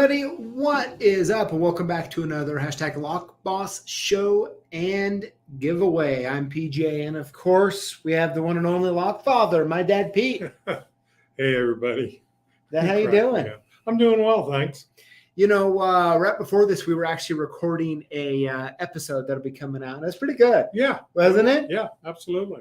everybody, what is up? And welcome back to another hashtag Lockboss Show and Giveaway. I'm PJ, and of course, we have the one and only LockFather, my dad, Pete. Hey, everybody. How you doing? I'm doing well, thanks. You know, right before this, we were actually recording a episode that'll be coming out. That's pretty good. Yeah. Wasn't it? Yeah, absolutely.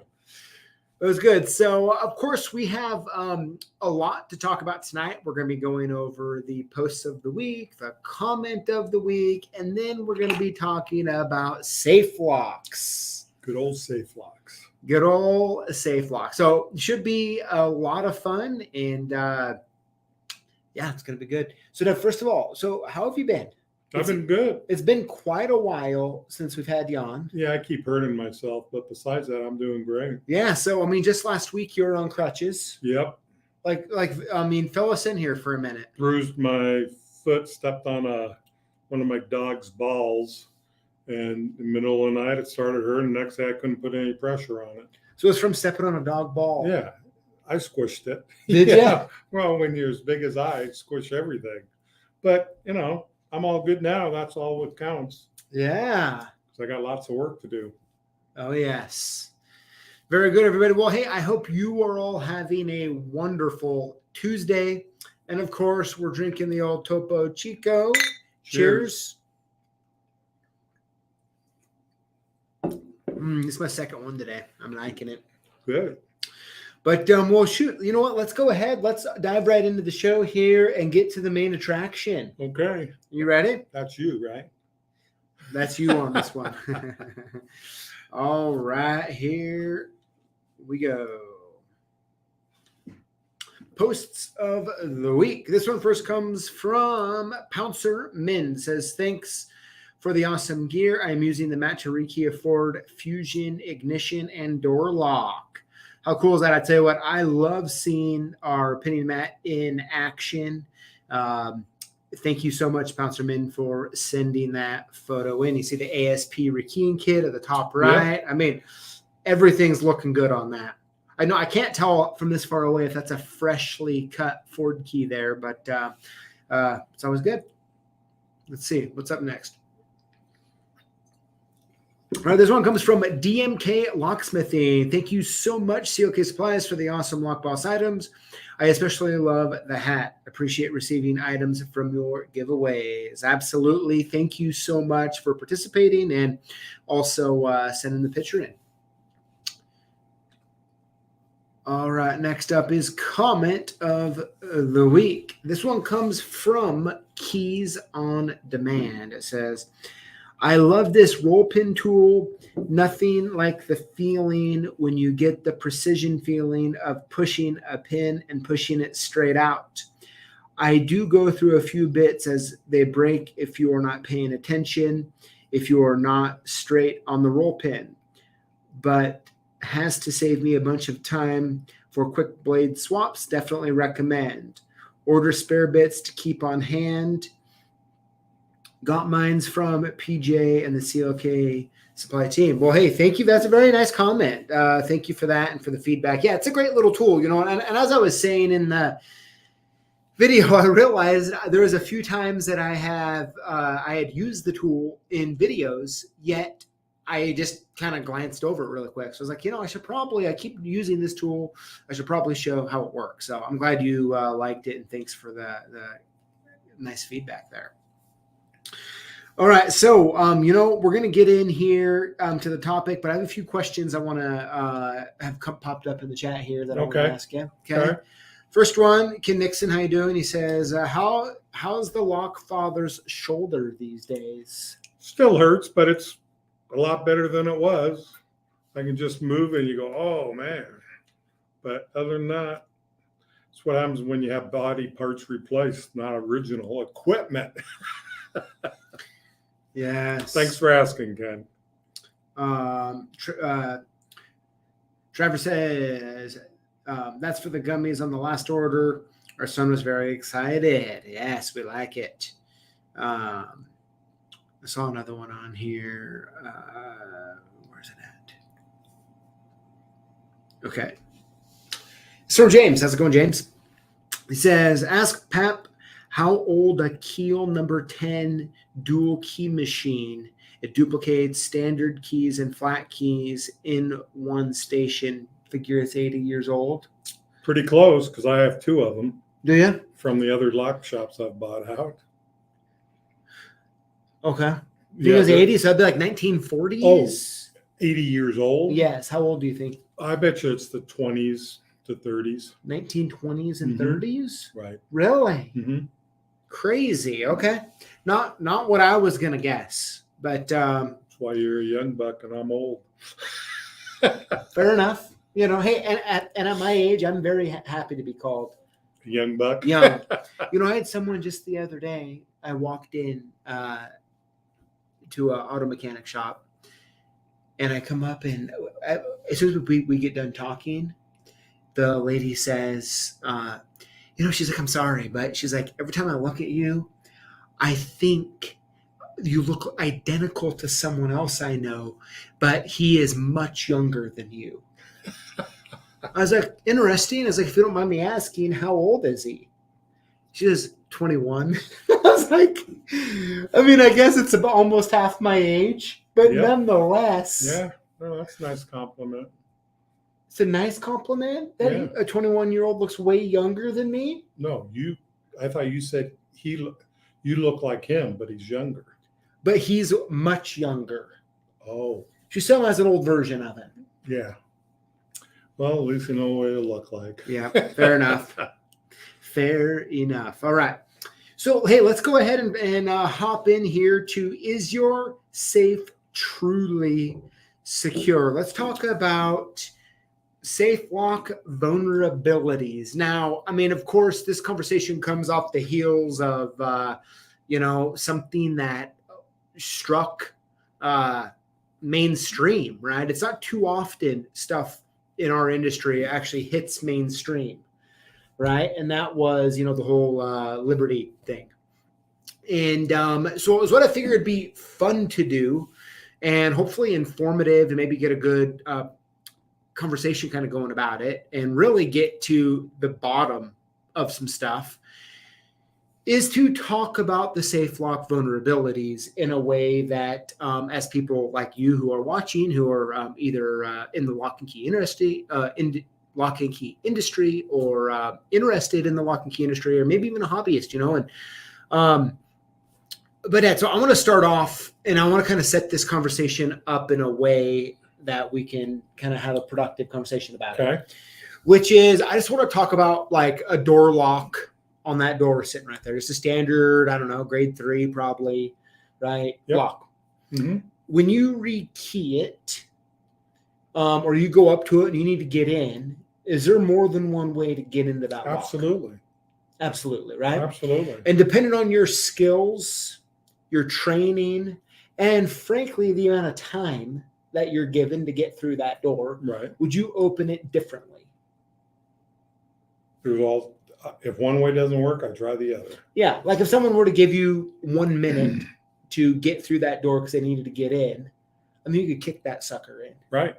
It was good. So, of course, we have a lot to talk about tonight. We're going to be going over the posts of the week, the comment of the week, and then we're going to be talking about safe locks. Good old safe locks. Good old safe lock. So, it should be a lot of fun, and yeah, it's going to be good. So, now, first of all, how have you been? I've been good. It's been quite a while since we've had you on. Yeah, I keep hurting myself, but besides that, I'm doing great. Yeah, so I mean, just last week you were on crutches. Yep. Fill us in here for a minute. Bruised my foot, stepped on one of my dog's balls, and in the middle of the night it started hurting. The next day I couldn't put any pressure on it. So it's from stepping on a dog ball. Yeah, I squished it. Did yeah. you? Well, when you're as big as I squish everything. But, I'm all good now. That's all what counts. Yeah. So I got lots of work to do. Oh, yes. Very good, everybody. Well, hey, I hope you are all having a wonderful Tuesday. And, of course, we're drinking the old Topo Chico. Cheers. This is my second one today. I'm liking it. Good. But, well, shoot, you know what? Let's go ahead. Let's dive right into the show here and get to the main attraction. Okay. You ready? That's you, right? That's you on this one. All right, here we go. Posts of the week. This one first comes from Pouncer Min. Says, thanks for the awesome gear. I'm using the rekey Ford Fusion ignition and door lock. How cool is that? I tell you what, I love seeing our pinning mat in action. Thank you so much, Pouncerman, for sending that photo in. You see the ASP rekeying kit at the top right. Yeah. I mean, everything's looking good on that. I know I can't tell from this far away if that's a freshly cut Ford key there, but it's always good. Let's see what's up next. All right, this one comes from DMK Locksmithing. Thank you so much, CLK Supplies, for the awesome Lockboss items. I especially love the hat. Appreciate receiving items from your giveaways. Absolutely. Thank you so much for participating and also sending the picture in. All right, next up is comment of the week. This one comes from Keys on Demand. It says, I love this roll pin tool. Nothing like the feeling when you get the precision feeling of pushing a pin and pushing it straight out. I do go through a few bits as they break if you are not paying attention, if you are not straight on the roll pin, but has to save me a bunch of time for quick blade swaps. Definitely recommend. Order spare bits to keep on hand. Got mines from PJ and the CLK Supply team. Well, hey, thank you. That's a very nice comment. Thank you for that and for the feedback. Yeah, it's a great little tool, and as I was saying in the video, I realized there was a few times that I had used the tool in videos, yet I just kind of glanced over it really quick. So I was like, I keep using this tool. I should probably show how it works. So I'm glad you liked it, and thanks for the nice feedback there. All right, so, we're going to get in here to the topic, but I have a few questions I want to have popped up in the chat here that I want to ask you. Okay. First one, Ken Nixon, how you doing? He says, how's the LockFather's shoulder these days? Still hurts, but it's a lot better than it was. I can just move it and you go, oh, man. But other than that, it's what happens when you have body parts replaced, not original equipment. Yes. Thanks for asking, Ken. Trevor says, that's for the gummies on the last order. Our son was very excited. Yes, we like it. I saw another one on here. Where's it at? Okay. It's from James. How's it going, James? He says, ask Pap How old a Keel number 10 dual key machine? It duplicates standard keys and flat keys in one station. Figure it's 80 years old. Pretty close, because I have 2 of them Do you? from the other lock shops I've bought out. Okay. Yeah, It was 80s, so that'd be like 1940s. 80 years old. Yes. How old do you think? I bet you it's the 20s to 30s. 1920s and Mhm. 30s? Right. Really? Mm-hmm. Crazy. Okay. Not what I was gonna guess, but That's why you're a young buck and I'm old. fair enough. You know, hey, and at my age, I'm very happy to be called Young buck. young. You know, I had someone just the other day. I walked in to an auto mechanic shop, and I come up, and as soon as we get done talking, the lady says, you know, she's like, I'm sorry, but she's like, every time I look at you, I think you look identical to someone else I know, but he is much younger than you. I was like, interesting. I was like, if you don't mind me asking, how old is he? She says, 21. I was like, I mean, I guess it's about almost half my age, but Yep. nonetheless. Yeah. No, that's a nice compliment. It's a nice compliment that a 21-year-old looks way younger than me. No, I thought you said you look like him, but he's younger. But he's much younger. Oh. She still has an old version of him. Yeah. Well, at least you know what it'll look like. Yeah, fair enough. Fair enough. All right. So, hey, let's go ahead and hop in here to, is your safe truly secure? Let's talk about safe lock vulnerabilities. Now, I mean, of course, this conversation comes off the heels of, something that struck mainstream, right? It's not too often stuff in our industry actually hits mainstream, right? And that was, the whole Liberty thing. And so it was what I figured it'd be fun to do and hopefully informative and maybe get a good conversation kind of going about it and really get to the bottom of some stuff, is to talk about the safe lock vulnerabilities in a way that as people like you who are watching, who are either in the lock and key industry, or interested in the lock and key industry, or maybe even a hobbyist, but Ed, so I want to start off and I want to kind of set this conversation up in a way that we can kind of have a productive conversation about it, which is, I just want to talk about like a door lock on that door sitting right there. Just a standard, I don't know, grade 3 probably, right? Yep. Lock. Mm-hmm. When you rekey it, or you go up to it and you need to get in, is there more than one way to get into that lock? Absolutely, right? Absolutely. And depending on your skills, your training, and frankly, the amount of time that you're given to get through that door, right, would you open it differently? If one way doesn't work, I try the other. Yeah, like if someone were to give you 1 minute to get through that door because they needed to get in, I mean, you could kick that sucker in. Right.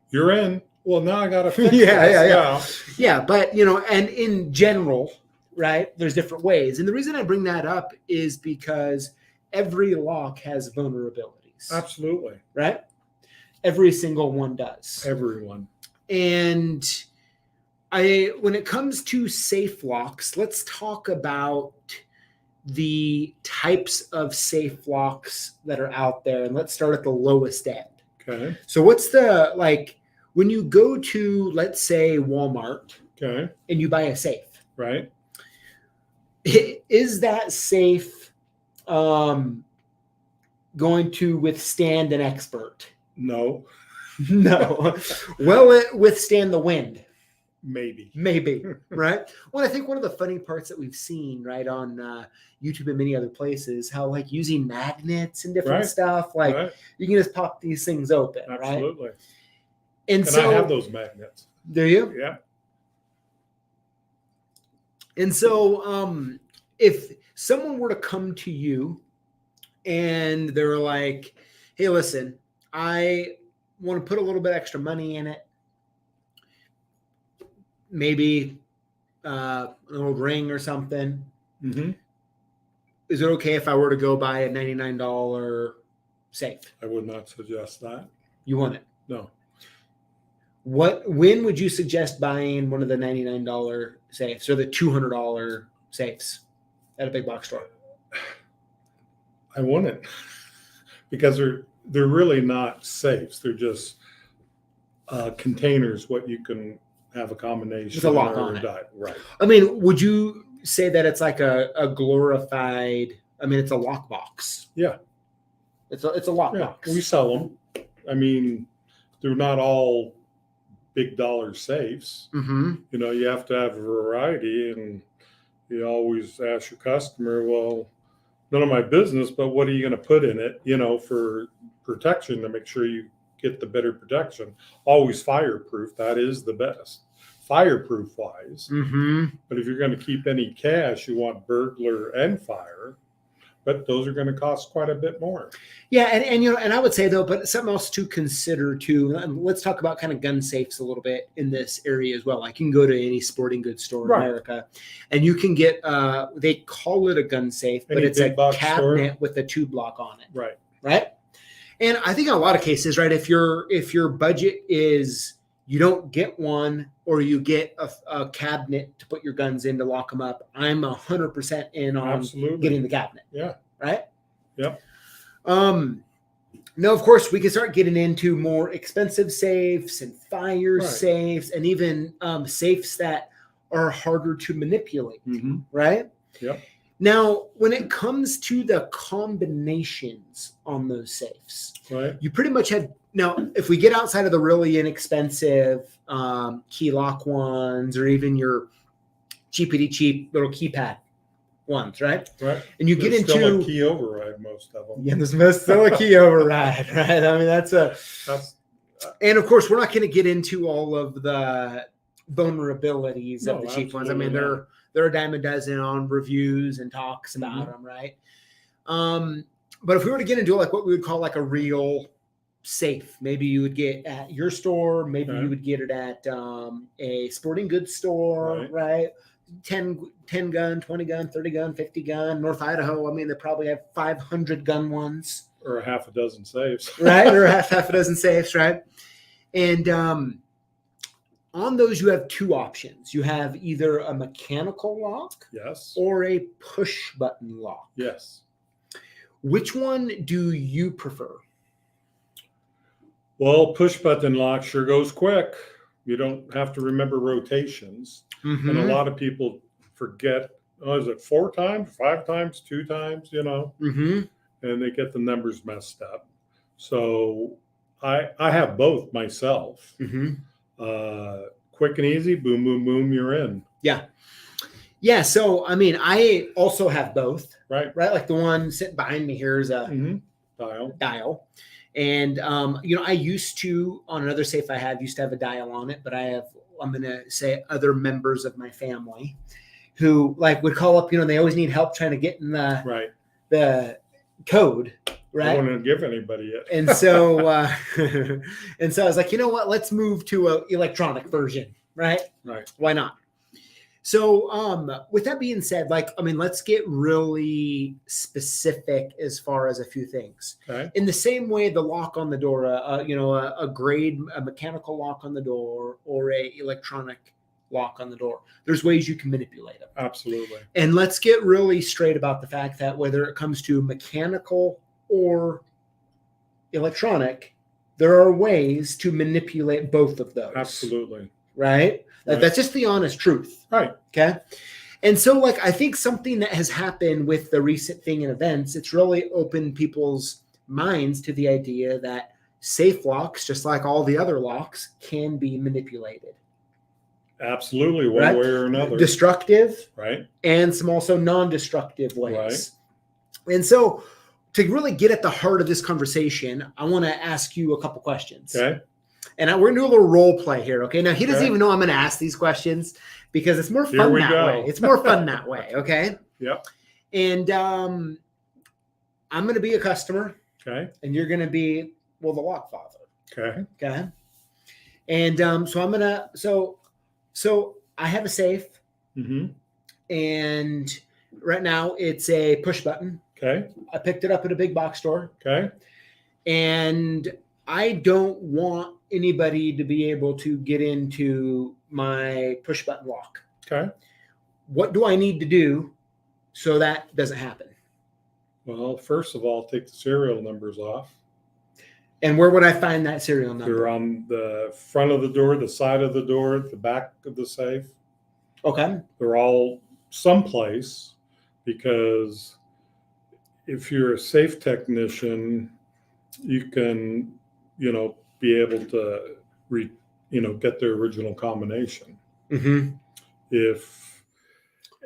You're in. Well, now I got to fix this. Yeah, but, and in general, right, there's different ways. And the reason I bring that up is because every lock has vulnerabilities. Absolutely. Right? Every single one does. Everyone. And when it comes to safe locks, let's talk about the types of safe locks that are out there. And let's start at the lowest end. Okay. So what's when you go to, let's say, Walmart, and you buy a safe, right? Is that safe going to withstand an expert? No. No. Will it withstand the wind? Maybe, right? Well, I think one of the funny parts that we've seen, right, on YouTube and many other places, how like using magnets and different stuff, like you can just pop these things open, Absolutely. Right? And so I have those magnets. Do you? Yeah. And so if someone were to come to you and they're like, hey, listen, I want to put a little bit extra money in it, maybe an old ring or something, Mm-hmm. Is it okay if I were to go buy a $99 safe? I would not suggest that. You want it? No. When would you suggest buying one of the $99 safes or the $200 safes at a big box store? I wouldn't, because they're really not safes. They're just containers. What you can have a combination with a lock on it. Right. I mean, would you say that it's like a glorified? I mean, it's a lockbox. Yeah. It's a lockbox. We sell them. I mean, they're not all big dollar safes. Mm-hmm. You know, you have to have a variety, and you always ask your customer, well, none of my business, but what are you going to put in it, you know, for protection to make sure you get the better protection. Always fireproof. That is the best. Fireproof wise. Mm-hmm. But if you're going to keep any cash, you want burglar and fire. But those are going to cost quite a bit more. Yeah, and you know, and I would say though, but something else to consider too. Let's talk about kind of gun safes a little bit in this area as well. Like you can go to any sporting goods store in America, and you can get they call it a gun safe, but it's a cabinet with a tube lock on it. Right. Right. And I think in a lot of cases, right, if your budget is you don't get one or you get a cabinet to put your guns in to lock them up, I'm 100% in on getting the cabinet. Yeah. Right? Yeah. Now, of course, we can start getting into more expensive safes and fire safes and even safes that are harder to manipulate. Mm-hmm. Right? Yep. Now, when it comes to the combinations on those safes, you pretty much have. Now, if we get outside of the really inexpensive key lock ones or even your cheapity cheap little keypad ones, right? Right. And you get into a key override, most of them. Yeah, there's still a key override, right? I mean, that's and of course, we're not going to get into all of the vulnerabilities of the cheap ones. I mean, they're a dime a dozen on reviews and talks about them, right? But if we were to get into like what we would call like a real safe, maybe you would get at your store, maybe you would get it at a sporting goods store, right? 10 gun, 20 gun, 30 gun, 50 gun. North Idaho, I mean, they probably have 500 gun ones. Or a half a dozen safes. Right? Or half a dozen safes, right? And on those, you have two options. You have either a mechanical lock or a push button lock. Yes. Which one do you prefer? Well, push button lock sure goes quick. You don't have to remember rotations. Mm-hmm. And a lot of people forget, is it 4 times, 5 times, 2 times, you know? Mm-hmm. And they get the numbers messed up. So I have both myself. Mm-hmm. Quick and easy, boom, boom, boom, you're in. Yeah. Yeah. So, I mean, I also have both. Right. Like the one sitting behind me here is a dial. And, you know, I used to, on another safe I have, used to have a dial on it, but I'm going to say other members of my family who like would call up, you know, they always need help trying to get in the code. Right. I don't want to give anybody it. And so, I was like, you know what, let's move to an electronic version. Right. Why not? So, with that being said, like, I mean, let's get really specific as far as a few things. Okay. In the same way, the lock on the door, you know, a mechanical lock on the door or a electronic lock on the door, there's ways you can manipulate them. Absolutely. And let's get really straight about the fact that whether it comes to mechanical or electronic, there are ways to manipulate both of those. Absolutely. Right? That's just the honest truth. Right. Okay. And so, like, I think something that has happened with the recent thing in events, it's really opened people's minds to the idea that safe locks, just like all the other locks, can be manipulated. Absolutely. One way or another. Destructive. Right. And some also non-destructive ways. Right. And so, to really get at the heart of this conversation, I want to ask you a couple questions. Okay. And we're going to do a little role play here, okay? Now, he doesn't even know I'm going to ask these questions because it's more fun that way. It's more fun that way, okay? Yep. And I'm going to be a customer. Okay. And you're going to be, well, the LockFather. Okay. Okay. And so I'm going to, so I have a safe. Mm-hmm. And Right now, it's a push button. Okay. I picked it up at a big box store. Okay. And I don't want anybody to be able to get into my push button lock. Okay. What do I need to do so that doesn't happen? Well, first of all, take the serial numbers off. And where would I find that serial number? They're on the front of the door, the side of the door, the back of the safe. Okay. They're all someplace, because if you're a safe technician, you can, be able to get the original combination. Mm-hmm.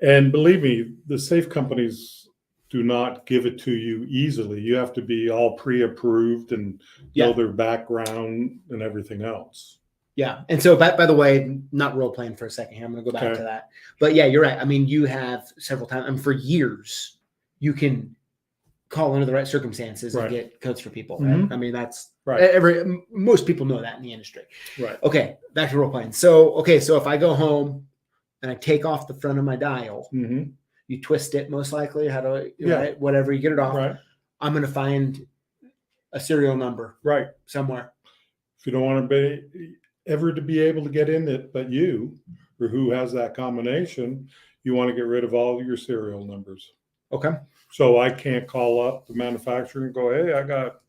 And believe me, the safe companies do not give it to you easily. You have to be all pre-approved and know their background and everything else. Yeah. And so, by the way, not role playing for a second here. I'm going to go back to that. But yeah, you're right. I mean, you have several times, and for years, you can call under the right circumstances and get codes for people. Right? Mm-hmm. I mean, that's right. Most people know that in the industry. Right. Okay. Back to role playing. So if I go home and I take off the front of my dial, mm-hmm. you twist it most likely. How do I, right? Whatever, you get it off. Right. I'm going to find a serial number somewhere. If you don't want to be able to get in it, but you, or who has that combination, you want to get rid of all your serial numbers. Okay. So I can't call up the manufacturer and go, hey, I got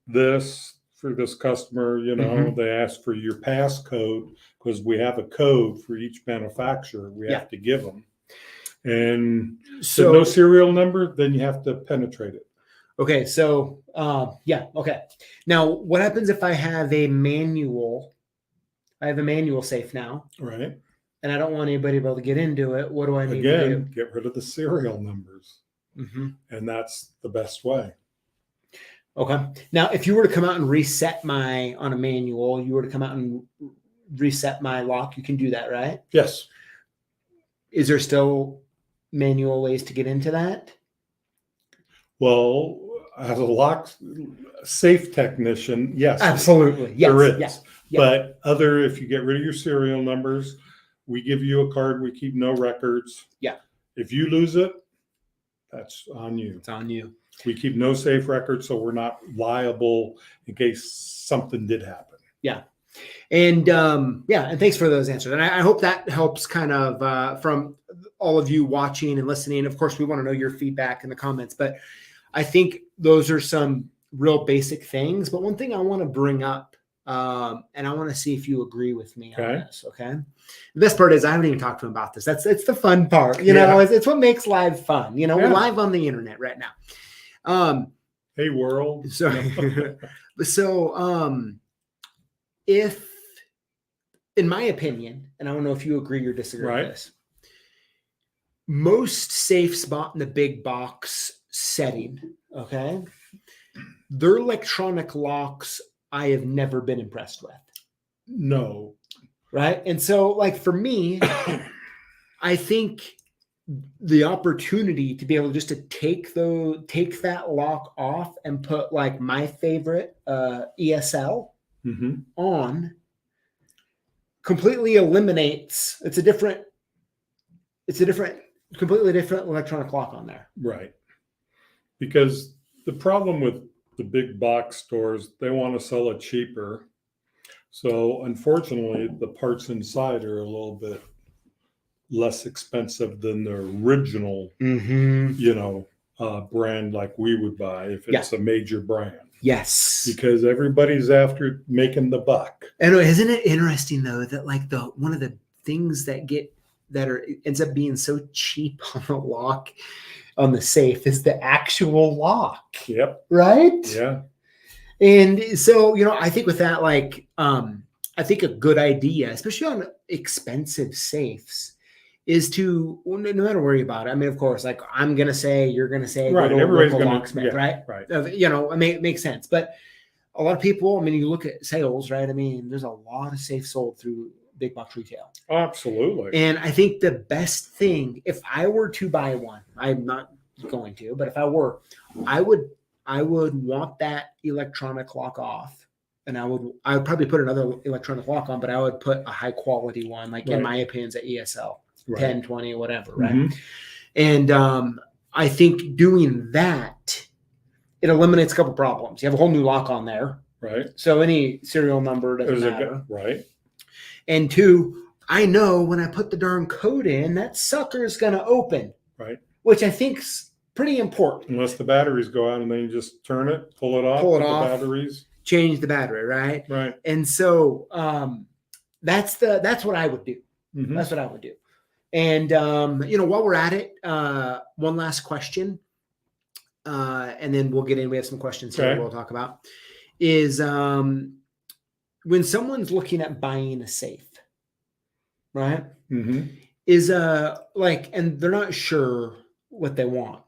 this for this customer. Mm-hmm. They ask for your passcode, because we have a code for each manufacturer we have to give them. And so no serial number, then you have to penetrate it. Okay. So, okay. Now, what happens if I have a manual? I have a manual safe now. Right. And I don't want anybody to be able to get into it. What do I need to do? Get rid of the serial numbers. Mm-hmm. And that's the best way. Okay. Now, if you were to come out and reset on a manual, you were to come out and reset my lock, you can do that, right? Yes. Is there still manual ways to get into that? Well, as a safe technician, yes. Absolutely. Yes. There is. Yes. But if you get rid of your serial numbers, we give you a card, we keep no records. Yeah. If you lose it, that's on you. It's on you. We keep no safe records, so we're not liable in case something did happen. Yeah. And and thanks for those answers. And I hope that helps kind of from all of you watching and listening. Of course, we want to know your feedback in the comments, but I think those are some real basic things. But one thing I want to bring up, and I want to see if you agree with me on this. Okay. The best part is I haven't even talked to him about this. It's the fun part, it's what makes live fun. We're live on the internet right now. Hey world. If, in my opinion, and I don't know if you agree or disagree with this, most safe spot in the big box setting, okay, their electronic locks I have never been impressed with. No. Right. And so, for me, I think the opportunity to be able just to take that lock off and put my favorite ESL mm-hmm. on completely eliminates. It's a completely different electronic lock on there. Right. Because the problem with the big box stores, they want to sell it cheaper. So unfortunately, the parts inside are a little bit less expensive than the original, brand like we would buy if it's a major brand. Yes. Because everybody's after making the buck. And isn't it interesting though that one of the things that ends up being so cheap on the lock, on the safe, is the actual lock. Yep. Right? Yeah. And so, I think with that, I think a good idea, especially on expensive safes, is to, no matter where you buy it. I mean, of course, I'm going to say, you're going to say, right. Everybody's going to locksmith, right? Right. It makes sense. But a lot of people, you look at sales, right? There's a lot of safes sold through big box retail. Absolutely. And I think the best thing, if I were to buy one, I'm not going to, but if I were, I would want that electronic lock off, and I would probably put another electronic lock on, but I would put a high quality one, in my opinion, at ESL, 10, 20, whatever, right? Mm-hmm. And I think doing that, it eliminates a couple problems. You have a whole new lock on there. Right. So any serial number doesn't matter. Right. And two, I know when I put the darn code in, that sucker is going to open. Right. Which I think's pretty important. Unless the batteries go out and then you just turn it, pull it off, the batteries. Change the battery, right? Right. And so that's what I would do. Mm-hmm. That's what I would do. And while we're at it, one last question, and then we'll get in. We have some questions here we'll talk about. Is when someone's looking at buying a safe, right? Mm-hmm. Is and they're not sure what they want.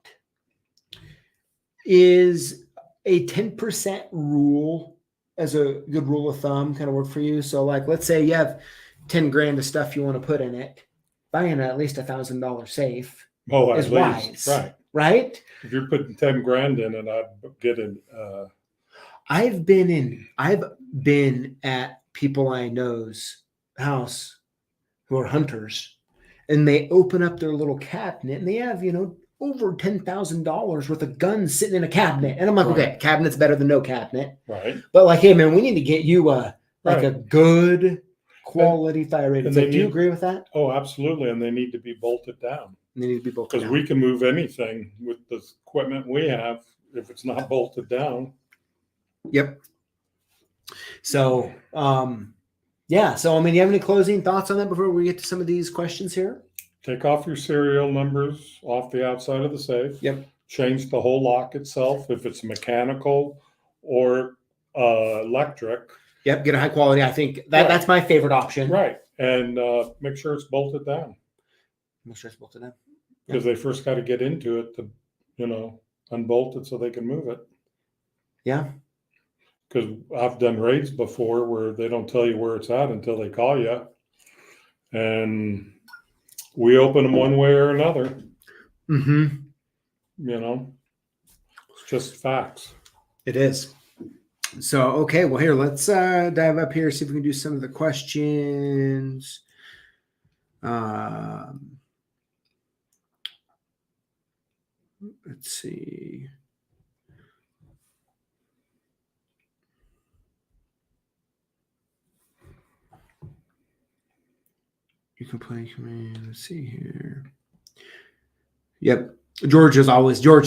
Is a 10% rule as a good rule of thumb kind of work for you? So let's say you have 10 grand of stuff you want to put in it, buying at least $1,000 safe is wise. Right? If you're putting 10 grand in it, I'd get it. I've been at people I know's house who are hunters, and they open up their little cabinet and they have, over $10,000 worth of guns sitting in a cabinet. And I'm like, okay, cabinet's better than no cabinet. Right. But hey man, we need to get you a good quality fire rated. Do you agree with that? Oh, absolutely. And they need to be bolted down. They need to be bolted down. Because we can move anything with the equipment we have if it's not bolted down. Yep. So, So, you have any closing thoughts on that before we get to some of these questions here? Take off your serial numbers off the outside of the safe. Yep. Change the whole lock itself if it's mechanical or electric. Yep. Get a high quality. I think that's my favorite option. Right. And make sure it's bolted down. Make sure it's bolted down. Because they first got to get into it to, unbolt it so they can move it. Yeah. Because I've done raids before where they don't tell you where it's at until they call you. And we open them one way or another. Mm-hmm. It's just facts. It is. So, okay. Well, here, let's dive up here, see if we can do some of the questions. Let's see. You can play command. Let's see here. Yep. George,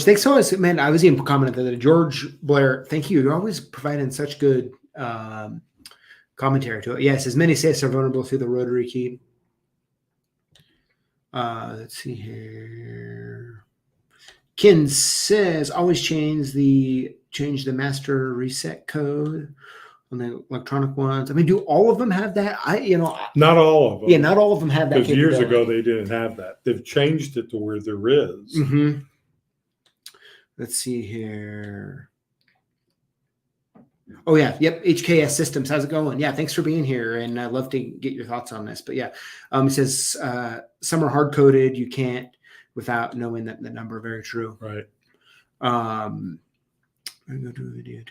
thanks so much, man. I was even commenting that George Blair, thank you. You're always providing such good commentary to it. Yes, as many safes are vulnerable through the rotary key. Let's see here. Ken says always change the master reset code on the electronic ones. Do all of them have that? Not all of them. Yeah, not all of them have that. Because years ago they didn't have that. They've changed it to where there is. Mm-hmm. Let's see here. Oh yeah, yep. HKS Systems, how's it going? Yeah, thanks for being here, and I'd love to get your thoughts on this. But yeah, it says some are hard coded. You can't without knowing that the number. Very true. Right. I'm gonna go to a video.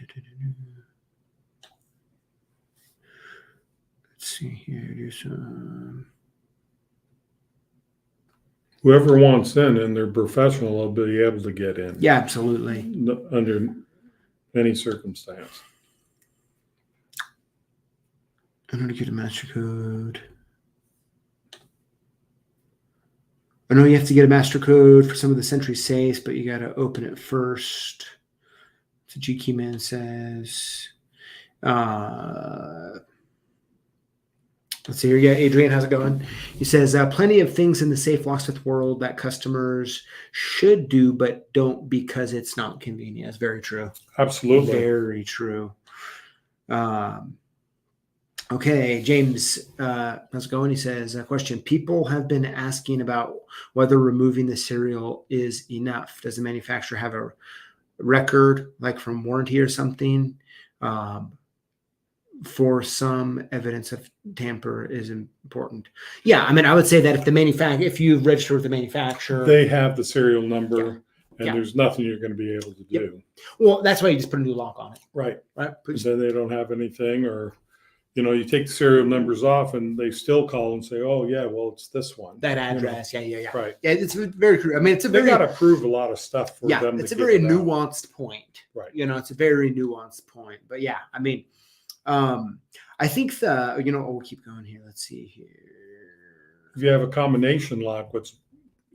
Let's see here. Do some. Whoever wants in and they're professional will be able to get in. Yeah, absolutely. Under any circumstance. I'm going to get a master code. I know you have to get a master code for some of the Sentry safes, but you got to open it first. So G Key Man says. Let's see here. Yeah, Adrian, how's it going? He says, plenty of things in the safe locksmith world that customers should do, but don't because it's not convenient. That's very true. Absolutely. Very true. Okay, James, how's it going? He says, a question. People have been asking about whether removing the serial is enough. Does the manufacturer have a record, like from warranty or something? For some evidence of tamper is important. Yeah, I would say that if you register with the manufacturer, they have the serial number, and there's nothing you're going to be able to do. Well, that's why you just put a new lock on it. Right. Right. Then they don't have anything, or you take the serial numbers off and they still call and say, oh yeah, well, it's this one. That address. Yeah. Right. Yeah, it's very true. I mean, it's a They very, got to prove a lot of stuff for them. it's to a very give it out. nuanced point. Right. It's a very nuanced point. But yeah, I mean, I think we'll keep going here. Let's see here. If you have a combination lock, what's,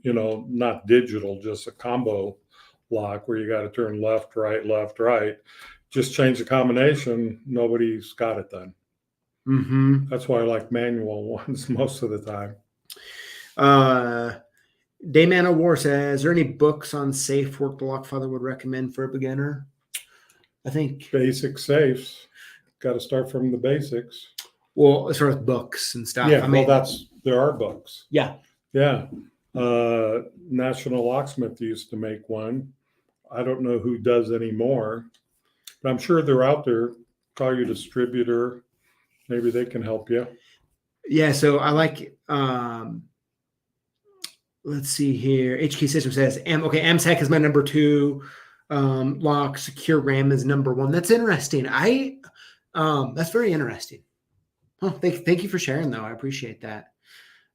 not digital, just a combo lock where you got to turn left, right, just change the combination. Nobody's got it then. Mm-hmm. That's why I like manual ones most of the time. Dayman of War says, is there any books on safe work the LockFather would recommend for a beginner? I think basic safes. Got to start from the basics. Well, as far as books and stuff. Yeah, there are books. Yeah. Yeah. National Locksmith used to make one. I don't know who does anymore, but I'm sure they're out there. Call your distributor. Maybe they can help you. Yeah, so I like, let's see here. HK System says, MSEC is my number 2. Lock Secure RAM is number 1. That's interesting. That's very interesting. Oh, thank you for sharing, though. I appreciate that.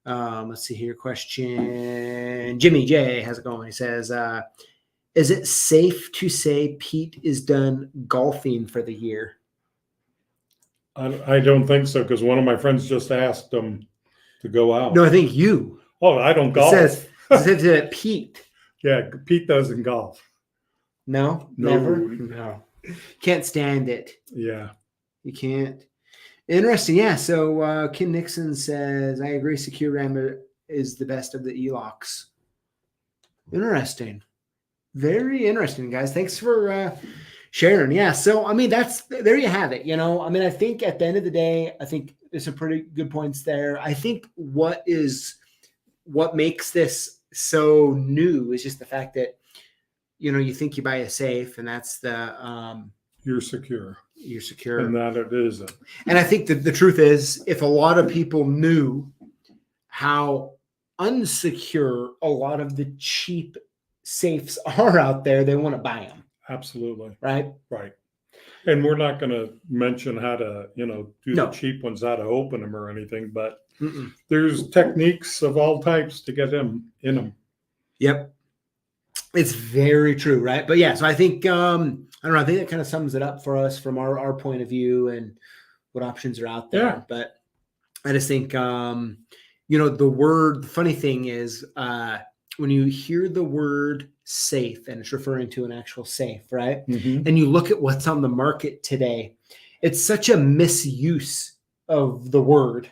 Let's see here. Question. Jimmy J has it going. He says, is it safe to say Pete is done golfing for the year? I don't think so, because one of my friends just asked him to go out. No, I think you. Oh, I don't golf. It says Pete. Yeah, Pete doesn't golf. No, never. No, can't stand it. Yeah, you can't. Interesting. Yeah. So Kim Nixon says, I agree. Secure RAM is the best of the e-locks. Interesting. Very interesting, guys. Thanks for sharing. Yeah. So, I mean, there you have it. I mean, I think at the end of the day, I think there's some pretty good points there. I think what makes this so new is just the fact that, you think you buy a safe and that's the, you're secure. You're secure. And that it isn't. And I think that the truth is, if a lot of people knew how unsecure a lot of the cheap safes are out there, they want to buy them. Absolutely. Right? Right. And we're not going to mention how to, do the cheap ones, how to open them or anything, but there's techniques of all types to get them in them. Yep. It's very true, right? But yeah, so I think I don't know. I think that kind of sums it up for us from our point of view and what options are out there. Yeah. But I just think the funny thing is when you hear the word safe and it's referring to an actual safe, right? Mm-hmm. And you look at what's on the market today, it's such a misuse of the word.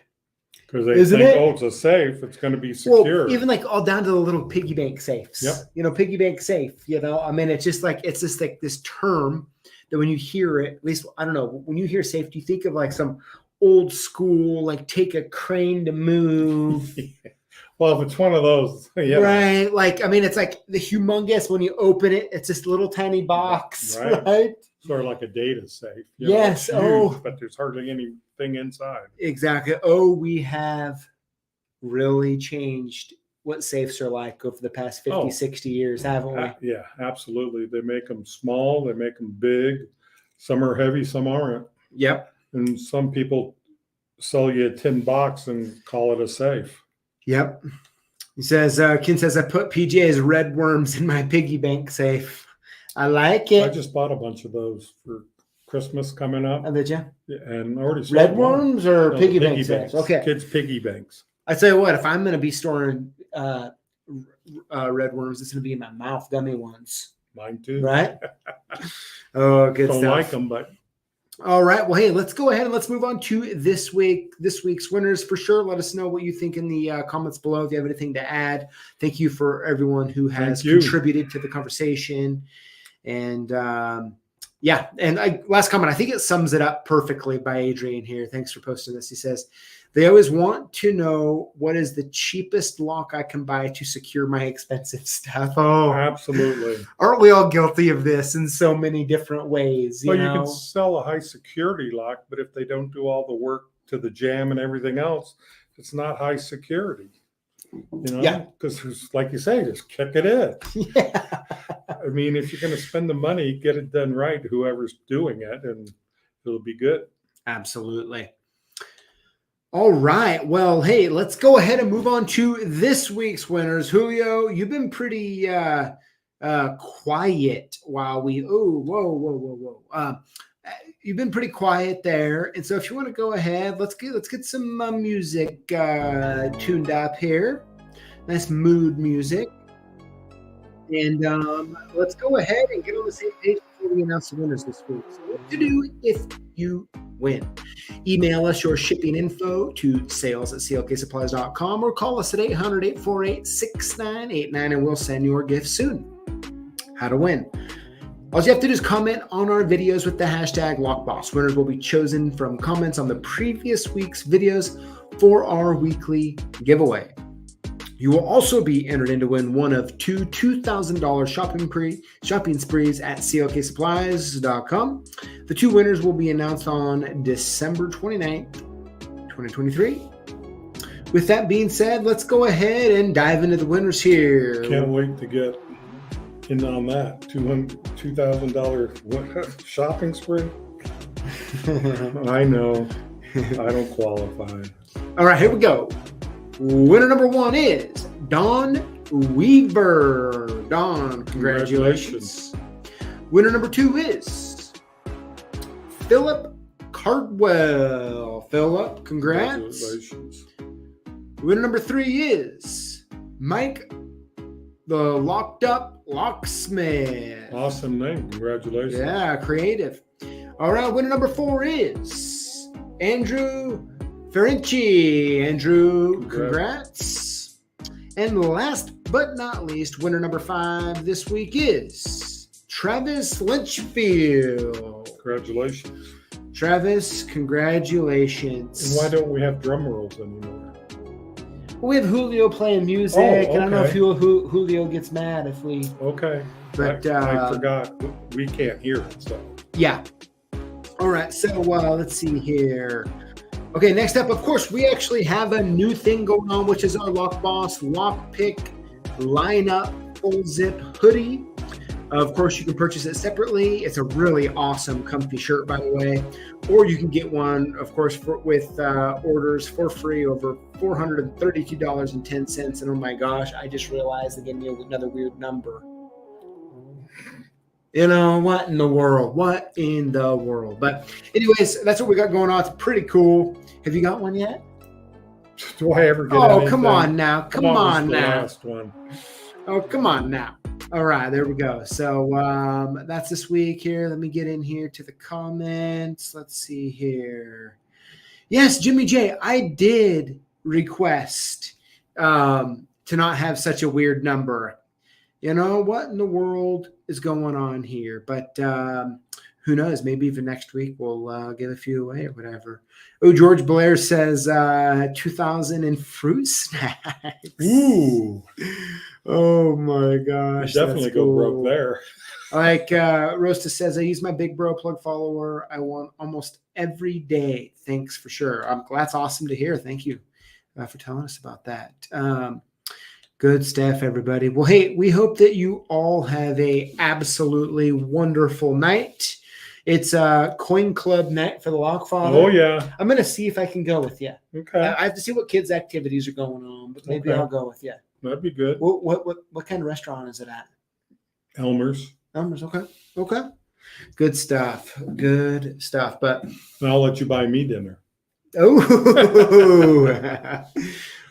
Because they think, it's a safe, it's going to be secure. Well, even like all down to the little piggy bank safes. Yep. Piggy bank safe, I mean, it's just like this term that when you hear it, at least, I don't know, when you hear safe, do you think of like some old school, like take a crane to move? Well, if it's one of those, yeah. Right. Like, I mean, it's like the humongous, when you open it, it's this little tiny box, right? Sort of like a data safe. Yes. Huge, but there's hardly anything inside. Exactly. We have really changed what safes are like over the past 50, 60 years, haven't we? Yeah, absolutely. They make them small. They make them big. Some are heavy, some aren't. Yep. And some people sell you a tin box and call it a safe. Yep. He says, Ken says, I put PJ's red worms in my piggy bank safe. I like it. I just bought a bunch of those for Christmas coming up. Oh, did you? Yeah, and already red worms or piggy banks? Okay. Kids' piggy banks. I tell you what, if I'm going to be storing red worms, it's going to be in my mouth, gummy ones. Mine too. Right? Oh, good stuff. Don't like them, but. All right. Well, hey, let's go ahead and let's move on to this week's winners. For sure, let us know what you think in the comments below. If you have anything to add, thank you for everyone who has contributed to the conversation. And last comment, I think it sums it up perfectly by Adrian here. Thanks for posting this. He says, they always want to know what is the cheapest lock I can buy to secure my expensive stuff. Oh, absolutely. Aren't we all guilty of this in so many different ways? You can sell a high security lock, but if they don't do all the work to the jam and everything else, it's not high security. Because like you say, just kick it in. Yeah. I mean, if you're going to spend the money, get it done right, whoever's doing it, and it'll be good. Absolutely. All right. Well, hey, let's go ahead and move on to this week's winners. Julio, you've been pretty quiet while we. Oh, whoa. You've been pretty quiet there, and so if you want to go ahead, let's get some music tuned up here. Nice mood music, and let's go ahead and get on the same page before we announce the winners this week. So what to do if you win? Email us your shipping info to sales@CLKsupplies.com or call us at 800-848-6989 and we'll send your gift soon. How to win? All you have to do is comment on our videos with the hashtag Lockboss. Winners will be chosen from comments on the previous week's videos for our weekly giveaway. You will also be entered in to win one of two $2,000 shopping sprees at CLKsupplies.com. The two winners will be announced on December 29th, 2023. With that being said, let's go ahead and dive into the winners here. Can't wait to get in on that $2,000 shopping spree. I know. I don't qualify. All right, here we go. Winner number one is Dawn Weaver. Dawn, congratulations. Winner number two is Philip Cardwell. Philip, congrats. Congratulations. Winner number three is Mike, the Locked Up Locksmith. Awesome name. Congratulations. Yeah, creative. All right, winner number four is Andrew Ferenci. Andrew, congrats. And last but not least, winner number five this week is Travis Lynchfield. Congratulations. Travis, congratulations. And why don't we have drum rolls anymore? We have Julio playing music, and I don't know if Julio gets mad if we. Okay. But I forgot. We can't hear it, so. Yeah. All right. So let's see here. Okay, next up, of course, we actually have a new thing going on, which is our Lockboss Lockpick Lineup Full Zip Hoodie. Of course, you can purchase it separately. It's a really awesome, comfy shirt, by the way. Or you can get one, of course, with orders for free over $432.10. And oh my gosh, I just realized they gave me another weird number. You know, what in the world? What in the world? But anyways, that's what we got going on. It's pretty cool. Have you got one yet? Do I ever get anything? Oh, come on now. Come on now. Last one. Oh, come on now. All right, there we go. So that's this week here. Let me get in here to the comments. Let's see here. Yes, Jimmy J, I did request to not have such a weird number. You know, what in the world is going on here? But who knows? Maybe even next week we'll give a few away or whatever. Oh, George Blair says 2,000 in fruit snacks. Ooh. Oh my gosh. You definitely go broke there. Like Rosta says, I use my Big Bro Plug follower. I won almost every day. Thanks for sure. That's awesome to hear. Thank you for telling us about that. Good stuff, everybody. Well, hey, we hope that you all have a absolutely wonderful night. It's a coin club night for the LockFather. Oh, yeah. I'm going to see if I can go with you. Okay. I have to see what kids' activities are going on, but maybe I'll go with you. That'd be good. What kind of restaurant is it at? Elmer's. Elmer's, okay. Good stuff. But and I'll let you buy me dinner. Oh,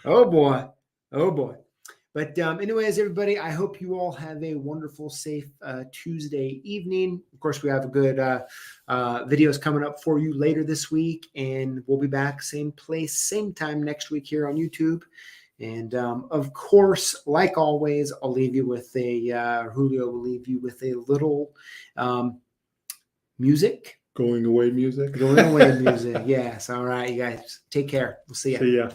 oh boy. But anyways, everybody, I hope you all have a wonderful, safe Tuesday evening. Of course, we have a good videos coming up for you later this week, and we'll be back same place, same time next week here on YouTube. And of course, like always, I'll leave you with Julio will leave you with a little music. Going away music. Going away music. Yes. All right, you guys. Take care. We'll see you. See ya.